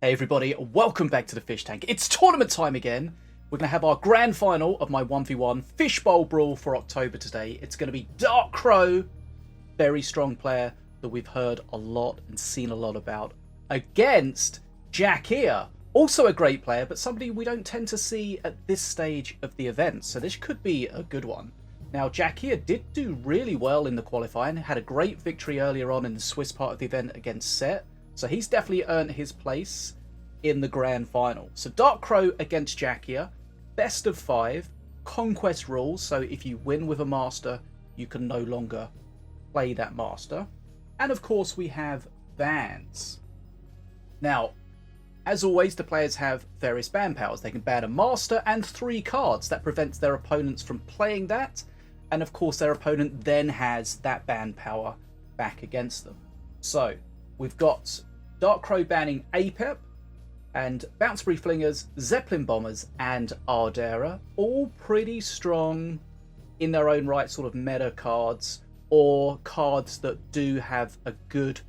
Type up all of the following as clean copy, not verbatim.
Hey everybody, welcome back to the Fish Tank. It's tournament time again. We're going to have our grand final of my 1v1 Fishbowl Brawl for October today. It's going to be Dark Crow, very strong player that we've heard a lot and seen a lot about, against Jackeea, also a great player, but somebody we don't tend to see at this stage of the event. So this could be a good one. Now, Jackeea did do really well in the qualifying, had a great victory earlier on in the Swiss part of the event against Set. So he's definitely earned his place in the grand final. So Dark Crow against Jackeea, best of 5, conquest rules. So if you win with a master, you can no longer play that master. And of course we have bans. Now, as always, the players have various ban powers. They can ban a master and 3 cards. That prevents their opponents from playing that. And of course their opponent then has that ban power back against them. So we've got Dark Crow banning Apep and Bounceberry Flingers, Zeppelin Bombers and Ardera. All pretty strong in their own right sort of meta cards, or cards that do have a good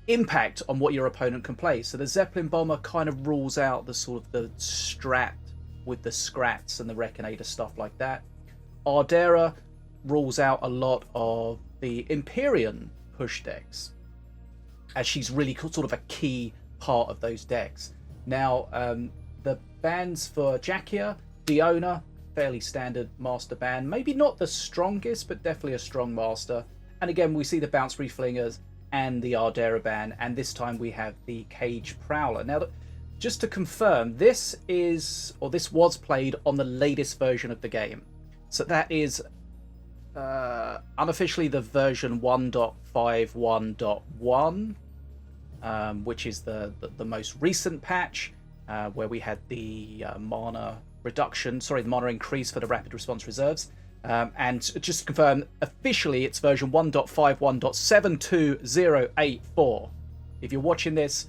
impact on what your opponent can play. So the Zeppelin Bomber kind of rules out the sort of the strat with the Scrats and the Reconator, stuff like that. Ardera rules out a lot of the Empyrean push decks, as she's really sort of a key part of those decks. Now, the bans for Jackeea, Diona, fairly standard master ban. Maybe not the strongest, but definitely a strong master. And again, we see the Bounceberry Flingers and the Ardera ban, and this time we have the Cage Prowler. Now, just to confirm, this was played on the latest version of the game. So that is unofficially the version 1.51.1. Which is the most recent patch, where we had the mana reduction, the mana increase for the rapid response reserves. And just to confirm, officially it's version 1.51.72084. If you're watching this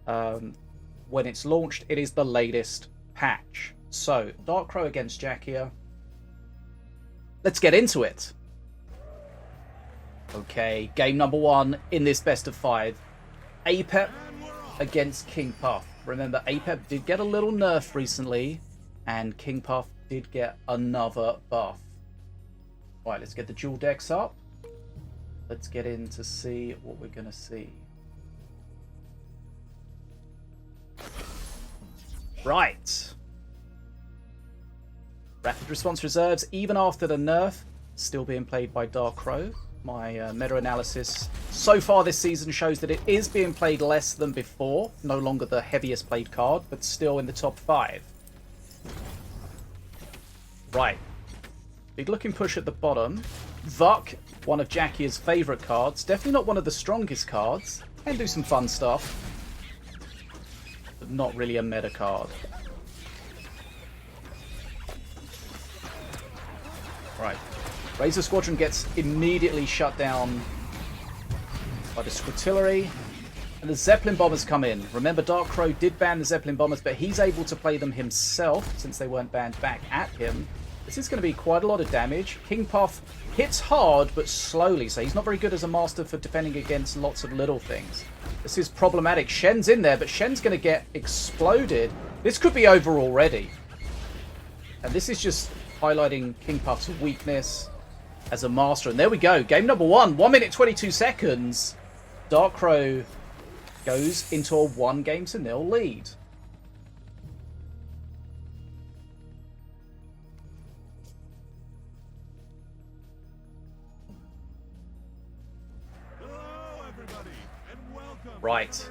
when it's launched, it is the latest patch. So, Dark Crow against Jackeea. Let's get into it. Okay, game number 1 in this best of 5. Apep against King Puff. Remember, Apep did get a little nerf recently, and King Puff did get another buff. Right, let's get the dual decks up. Let's get in to see what we're going to see. Right. Rapid response reserves, even after the nerf, still being played by Dark Crow. My meta-analysis so far this season shows that it is being played less than before. No longer the heaviest played card, but still in the top 5. Right. Big looking push at the bottom. Vuk, one of Jackeea's favourite cards. Definitely not one of the strongest cards. Can do some fun stuff, but not really a meta card. Right. Razor Squadron gets immediately shut down by the Squirtillery, and the Zeppelin Bombers come in. Remember, Dark Crow did ban the Zeppelin Bombers, but he's able to play them himself since they weren't banned back at him. This is going to be quite a lot of damage. King Puff hits hard, but slowly, so he's not very good as a master for defending against lots of little things. This is problematic. Shen's in there, but Shen's going to get exploded. This could be over already. And this is just highlighting King Puff's weakness as a master. And there we go. Game number 1. 1 minute 22 seconds. Dark Crow goes into a 1-0 lead. Hello, everybody, and welcome. Right.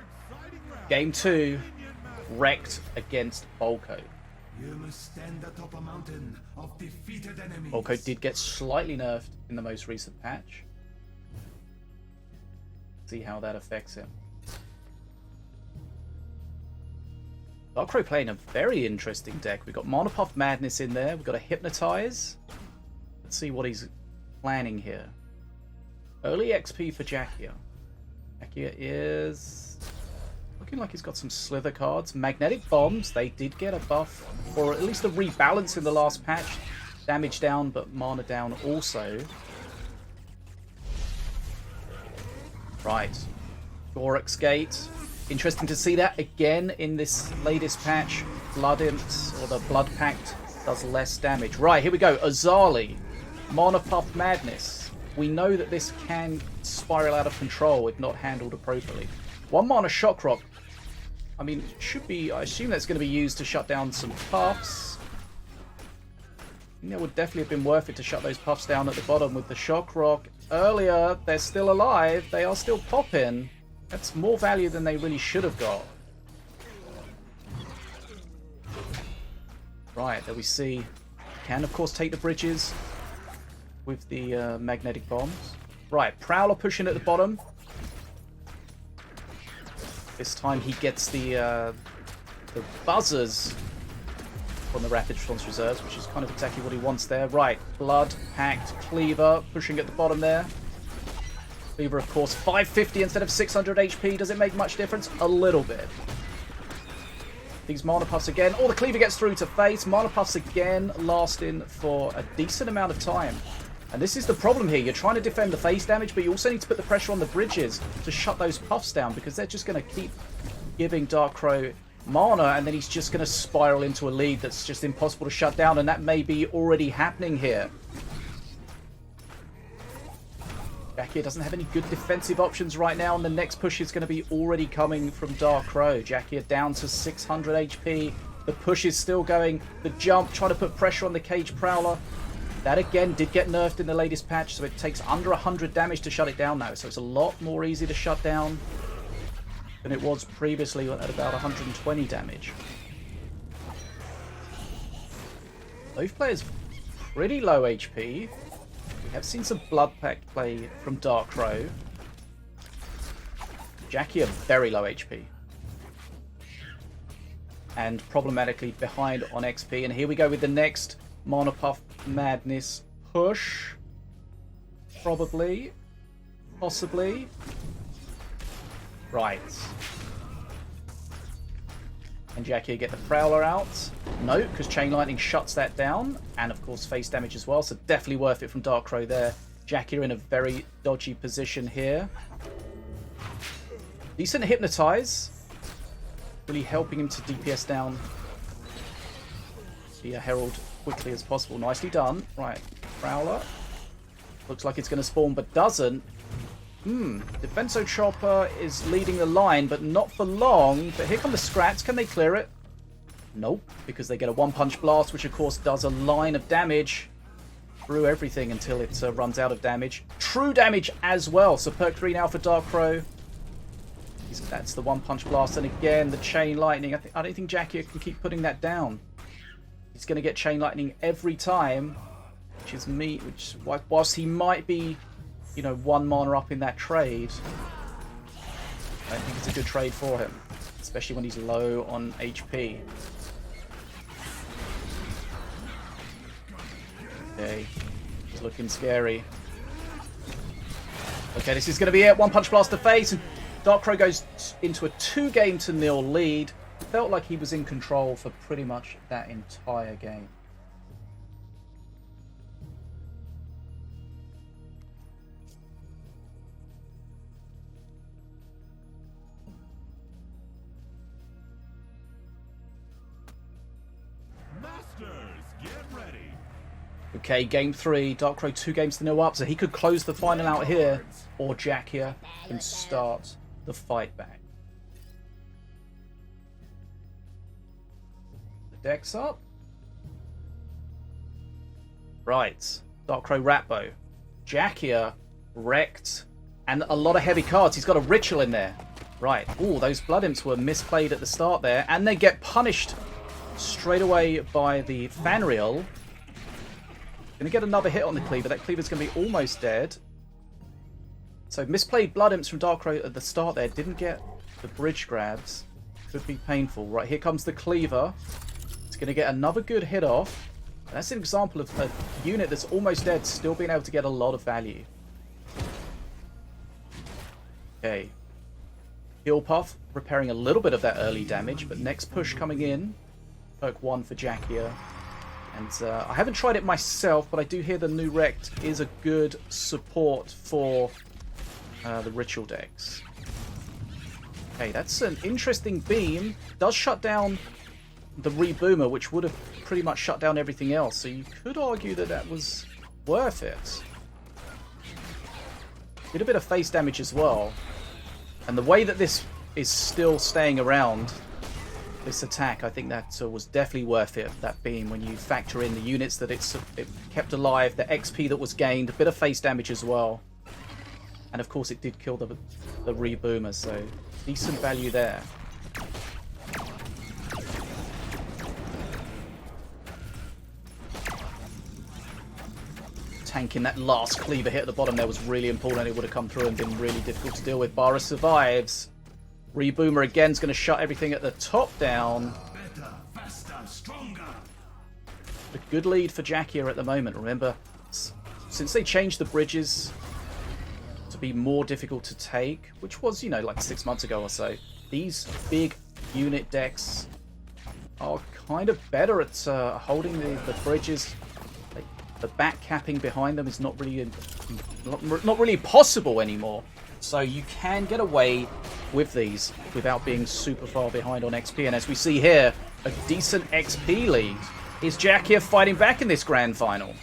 Game 2. Wrecked against Volko. You must stand atop a mountain of defeated enemies. Volko did get slightly nerfed in the most recent patch. See how that affects him. Dark Crow playing a very interesting deck. We've got Mana Puff Madness in there. We've got a Hypnotize. Let's see what he's planning here. Early XP for Jackeea. Jackeea is looking like he's got some Slither cards. Magnetic Bombs, they did get a buff, or at least a rebalance in the last patch. Damage down, but mana down also. Right. Gorex Gate. Interesting to see that again in this latest patch. Blood Imps, or the Blood Pact, does less damage. Right, here we go. Azali. Mana Puff Madness. We know that this can spiral out of control if not handled appropriately. 1 mana Shock Rock. I mean, it should be... I assume that's going to be used to shut down some puffs. I think that would definitely have been worth it to shut those puffs down at the bottom with the Shock Rock. Earlier, they're still alive. They are still popping. That's more value than they really should have got. Right, there we see. Can, of course, take the bridges with the magnetic bombs. Right, Prowler pushing at the bottom. This time he gets the buzzers from the Rapid Response Reserves, which is kind of exactly what he wants there. Right, Blood Pact Cleaver pushing at the bottom there. Cleaver, of course, 550 instead of 600 HP. Does it make much difference? A little bit. These Mana Puffs again. Oh, the Cleaver gets through to face. Mana Puffs again, lasting for a decent amount of time. And this is the problem here. You're trying to defend the face damage, but you also need to put the pressure on the bridges to shut those Puffs down, because they're just going to keep giving Dark Crow mana, and then he's just going to spiral into a lead that's just impossible to shut down, and that may be already happening here. Jackeea doesn't have any good defensive options right now, and the next push is going to be already coming from Dark Crow. Jackeea down to 600 HP. The push is still going. The jump, trying to put pressure on the Cage Prowler. That again did get nerfed in the latest patch, so it takes under 100 damage to shut it down now. So it's a lot more easy to shut down than it was previously at about 120 damage. Both players pretty low HP. We have seen some Blood Pact play from Dark Crow. Jackeea very low HP. And problematically behind on XP. And here we go with the next Mana Puff Madness push. Probably. Possibly. Right. And Jackeea get the Prowler out. No, because Chain Lightning shuts that down. And of course face damage as well. So definitely worth it from Dark Crow there. Jackeea in a very dodgy position here. Decent Hypnotize. Really helping him to DPS down the Herald quickly as possible. Nicely done. Right, Prowler. Looks like it's going to spawn, but doesn't. Defenso Chopper is leading the line, but not for long. But here come the Scrats. Can they clear it? Nope, because they get a one-punch blast, which of course does a line of damage through everything until it runs out of damage. True damage as well. So perk 3 now for Dark Crow. That's the one-punch blast, and again the Chain Lightning. I don't think Jackeea can keep putting that down. He's going to get Chain Lightning every time, which whilst he might be, you know, 1 mana up in that trade, I don't think it's a good trade for him, especially when he's low on HP. Okay, he's looking scary. Okay, this is going to be it. One punch blast to face, and Dark Crow goes into a 2-0 lead. Felt like he was in control for pretty much that entire game. Masters, get ready. Okay, game 3. Dark Crow 2-0 up, so he could close the final out here, or Jackeea can start the fight back. The deck's up. Right, Dark Crow Ratbow. Jackeea wrecked, and a lot of heavy cards. He's got a Ritual in there. Right, ooh, those Blood Imps were misplayed at the start there, and they get punished straight away by the Fanriel. Gonna get another hit on the Cleaver. That Cleaver's gonna be almost dead. So misplayed Blood Imps from Dark Crow at the start there. Didn't get the bridge grabs. Could be painful. Right, here comes the Cleaver. It's going to get another good hit off. And that's an example of a unit that's almost dead still being able to get a lot of value. Okay. Heal Puff, repairing a little bit of that early damage. But next push coming in. Perk 1 for Jackeea. And I haven't tried it myself, but I do hear the new Rect is a good support for the Ritual decks. Okay, that's an interesting beam. Does shut down the reboomer, which would have pretty much shut down everything else. So you could argue that that was worth it. Did a bit of face damage as well. And the way that this is still staying around, this attack, I think that was definitely worth it, that beam, when you factor in the units that it kept alive, the XP that was gained, a bit of face damage as well. And of course it did kill the reboomer, so decent value there. Tanking that last cleaver hit at the bottom there was really important. It would have come through and been really difficult to deal with. Bara survives. Reboomer again is going to shut everything at the top down. Better, faster, stronger. A good lead for Jackeea at the moment. Remember, since they changed the bridges to be more difficult to take, which was, you know, like 6 months ago or so, these big unit decks are kind of better at holding the bridges. The back capping behind them is not really possible anymore. So you can get away with these without being super far behind on XP. And as we see here, a decent XP lead. Is Jackeea fighting back in this grand final?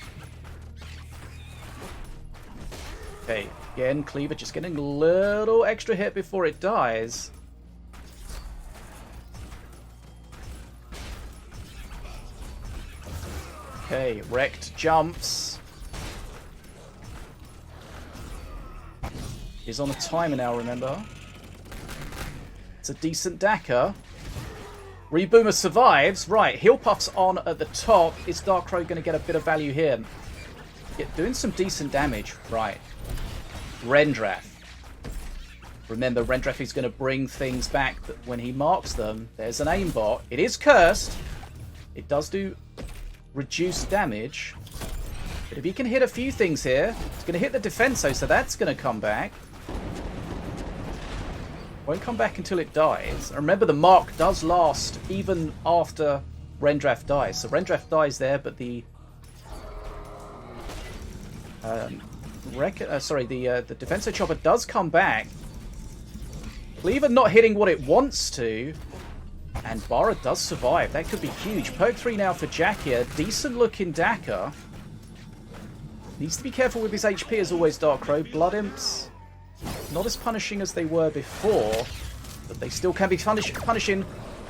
Okay, again, Cleaver just getting a little extra hit before it dies. Okay, wrecked jumps. He's on a timer now, remember. It's a decent Jackeea. Reboomer survives. Right, heal puffs on at the top. Is Darkrow going to get a bit of value here? Yeah, doing some decent damage. Right. Rendrath. Remember, Rendrath is going to bring things back when he marks them. There's an aimbot. It is cursed. It does do reduced damage. But if he can hit a few things here, it's going to hit the Defenso, so that's going to come back. Won't come back until it dies. And remember, the mark does last even after Rendrath dies. So Rendrath dies there, but the the Defenso Chopper does come back. Cleaver not hitting what it wants to. And Bara does survive. That could be huge. Perk 3 now for Jackeea. Decent looking Jackeea. Needs to be careful with his HP as always, Darkrow. Blood Imps, not as punishing as they were before, but they still can be punishing.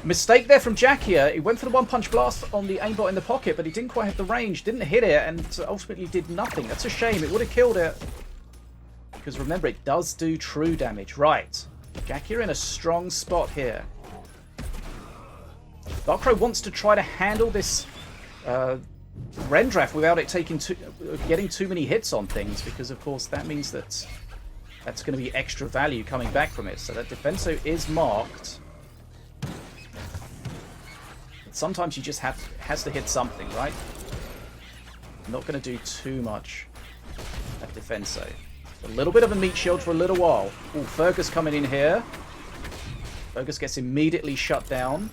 Mistake there from Jackeea. He went for the one-punch blast on the aimbot in the pocket, but he didn't quite have the range, didn't hit it, and ultimately did nothing. That's a shame. It would have killed it. Because remember, it does do true damage. Right. Jackeea in a strong spot here. Darkrow wants to try to handle this Rendrath without it getting too many hits on things, because of course that means that that's going to be extra value coming back from it. So that Defenso is marked. But sometimes you just has to hit something, right? Not going to do too much at Defenso. A little bit of a meat shield for a little while. Ooh, Fergus coming in here. Fergus gets immediately shut down.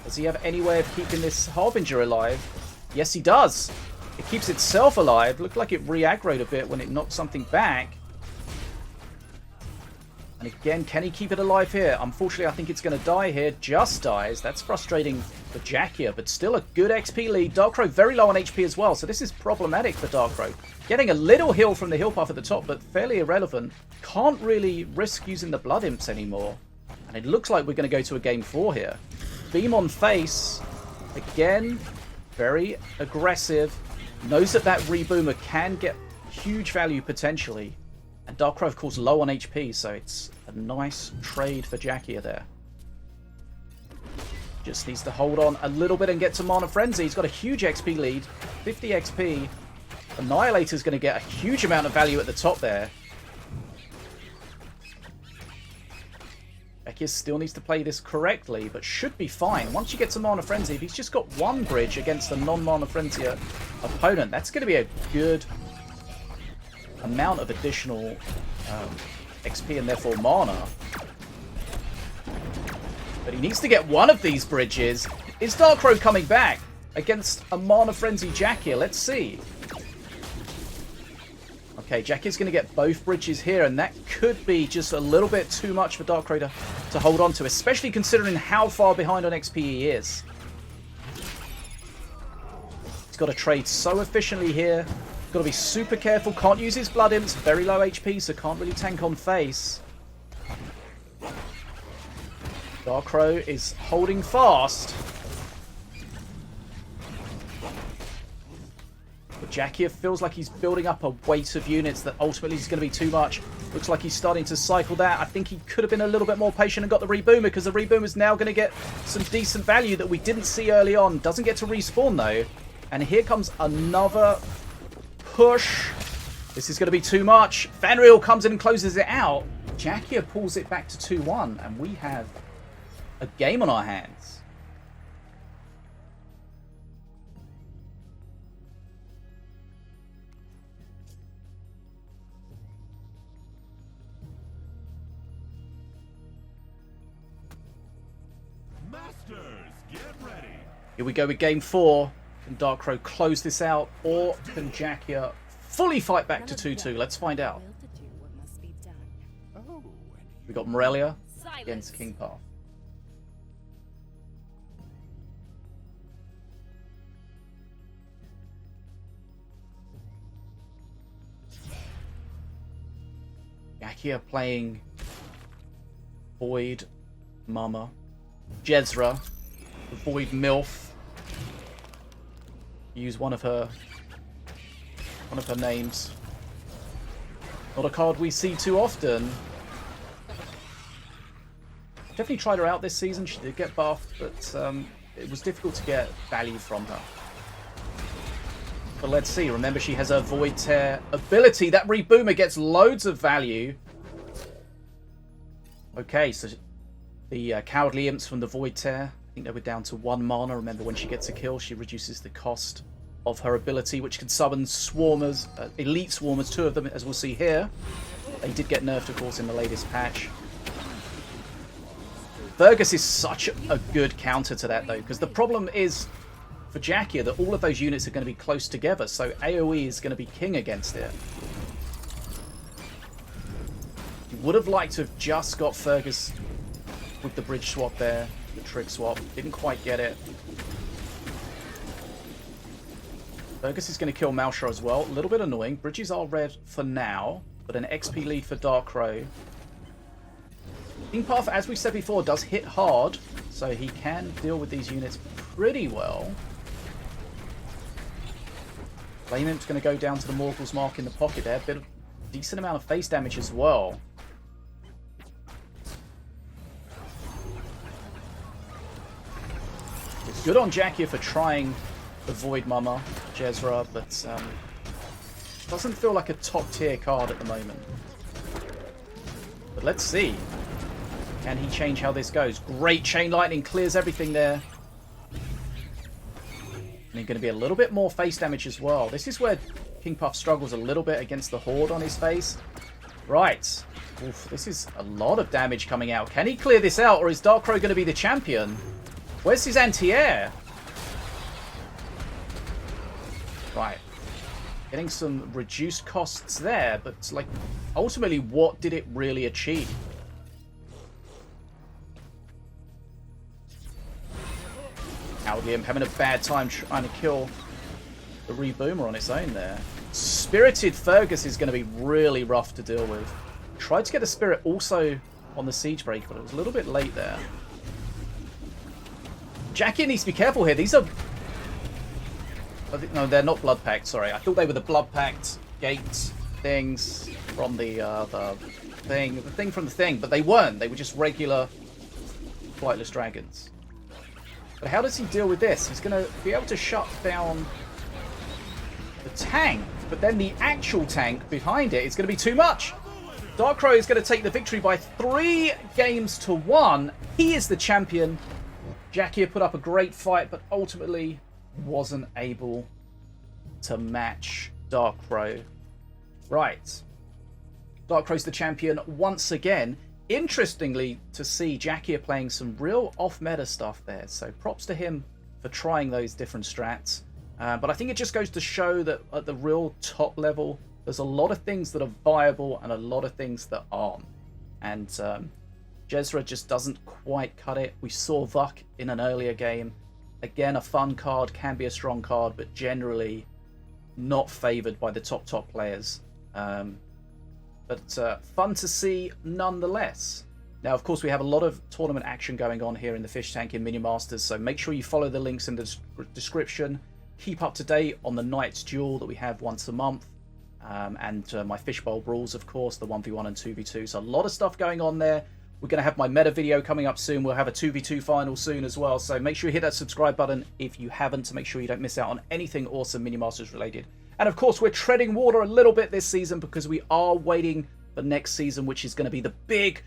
Does he have any way of keeping this Harbinger alive? Yes, he does. It keeps itself alive. Looked like it re-aggroed a bit when it knocked something back. And again, can he keep it alive here? Unfortunately, I think it's going to die here. Just dies. That's frustrating for Jackeea, but still a good XP lead. Darkrow very low on HP as well, so this is problematic for Darkrow. Getting a little heal from the heal puff at the top, but fairly irrelevant. Can't really risk using the Blood Imps anymore. And it looks like we're going to go to a game 4 here. Beam on face. Again, very aggressive. Knows that that Reboomer can get huge value potentially. And Darkrow, of course, low on HP, so it's a nice trade for Jackeea there. Just needs to hold on a little bit and get to Mana Frenzy. He's got a huge XP lead. 50 XP. Annihilator's going to get a huge amount of value at the top there. Jackeea still needs to play this correctly, but should be fine. Once you get to Mana Frenzy, if he's just got one bridge against a non-Mana Frenzy opponent, that's going to be a good amount of additional XP and therefore mana. But he needs to get one of these bridges. Is Darkrow coming back against a Mana Frenzy Jackeea? Let's see. Okay, Jackea's going to get both bridges here, and that could be just a little bit too much for Darkrow to to hold on to, especially considering how far behind on XP he is. He's got to trade so efficiently here. Got to be super careful. Can't use his blood imps. Very low HP, so can't really tank on face. Darkrow is holding fast. But Jackeea feels like he's building up a weight of units that ultimately is going to be too much. Looks like he's starting to cycle that. I think he could have been a little bit more patient and got the reboomer, because the reboomer is now going to get some decent value that we didn't see early on. Doesn't get to respawn though. And here comes another push. This is going to be too much. Fanriel comes in and closes it out. Jackeea pulls it back to 2-1, and we have a game on our hands. Masters, get ready. Here we go with game 4. Can Darkrow close this out, or can Jackeea fully fight back to 2-2? Let's find out. We got Morelia against King Path. Jackeea playing Void Mama, Jezra, the Void MILF. Use one of her names. Not a card we see too often. Definitely tried her out this season. She did get buffed, but it was difficult to get value from her. But let's see. Remember, she has her Void Tear ability. That reboomer gets loads of value. Okay, so the Cowardly Imps from the Void Tear, I think they were down to 1 mana. Remember, when she gets a kill, she reduces the cost of her ability, which can summon swarmers, elite swarmers, 2 of them, as we'll see here. They did get nerfed, of course, in the latest patch. Fergus is such a good counter to that, though, because the problem is for Jackeea that all of those units are going to be close together, so AoE is going to be king against it. You would have liked to have just got Fergus with the bridge swap there, the trick swap. Didn't quite get it. Fergus is going to kill Malshar as well. A little bit annoying. Bridges are red for now, but an XP lead for Darkrow. King Path, as we said before, does hit hard, so he can deal with these units pretty well. Flame Imp's going to go down to the Morgul's Mark in the pocket there. Bit of decent amount of face damage as well. It's good on Jackeea for trying the Void Mama, Jezra, but doesn't feel like a top tier card at the moment. But let's see. Can he change how this goes? Great Chain Lightning clears everything there. And he's going to be a little bit more face damage as well. This is where King Puff struggles a little bit against the Horde on his face. Right. Oof, this is a lot of damage coming out. Can he clear this out, or is Darkrow going to be the champion? Where's his anti-air? Right. Getting some reduced costs there, but like, ultimately, what did it really achieve? Cowardly Imp having a bad time trying to kill the reboomer on its own there. Spirited Fergus is going to be really rough to deal with. Tried to get a Spirit also on the Siege Breaker, but it was a little bit late there. Jackeea needs to be careful here. These are... No, they're not Blood Pact, sorry. I thought they were the Blood Pact gate things from the thing from the thing, but they weren't. They were just regular Flightless Dragons. But how does he deal with this? He's going to be able to shut down the tank, but then the actual tank behind it is going to be too much. Darkrow is going to take the victory by 3 games to 1. He is the champion. Jackeea put up a great fight, but ultimately wasn't able to match Darkrow. Right. Darkrow's the champion once again. Interestingly to see Jackeea playing some real off-meta stuff there, so props to him for trying those different strats. But I think it just goes to show that at the real top level, there's a lot of things that are viable and a lot of things that aren't. And Jezra just doesn't quite cut it. We saw Vuk in an earlier game. Again, a fun card, can be a strong card, but generally not favoured by the top players. But fun to see nonetheless. Now, of course, we have a lot of tournament action going on here in the Fish Tank in Mini Masters, so make sure you follow the links in the description. Keep up to date on the Knights Duel that we have once a month, and my Fishbowl Brawls, of course, the 1v1 and 2v2. So a lot of stuff going on there. We're going to have my meta video coming up soon. We'll have a 2v2 final soon as well. So make sure you hit that subscribe button if you haven't, to make sure you don't miss out on anything awesome Mini Masters related. And of course, we're treading water a little bit this season because we are waiting for next season, which is going to be the big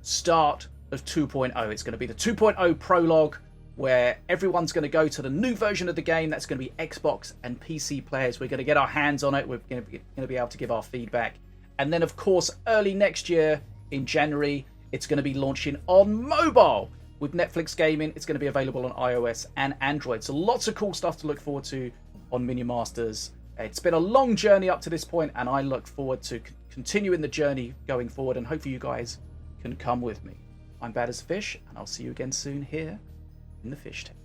start of 2.0. It's going to be the 2.0 prologue, where everyone's going to go to the new version of the game. That's going to be Xbox and PC players. We're going to get our hands on it. We're going to be able to give our feedback. And then, of course, early next year in January, it's going to be launching on mobile with Netflix Gaming. It's going to be available on iOS and Android. So lots of cool stuff to look forward to on Mini Masters. It's been a long journey up to this point, and I look forward to continuing the journey going forward, and hopefully you guys can come with me. I'm Bad as a Fish, and I'll see you again soon here in the Fish Tank.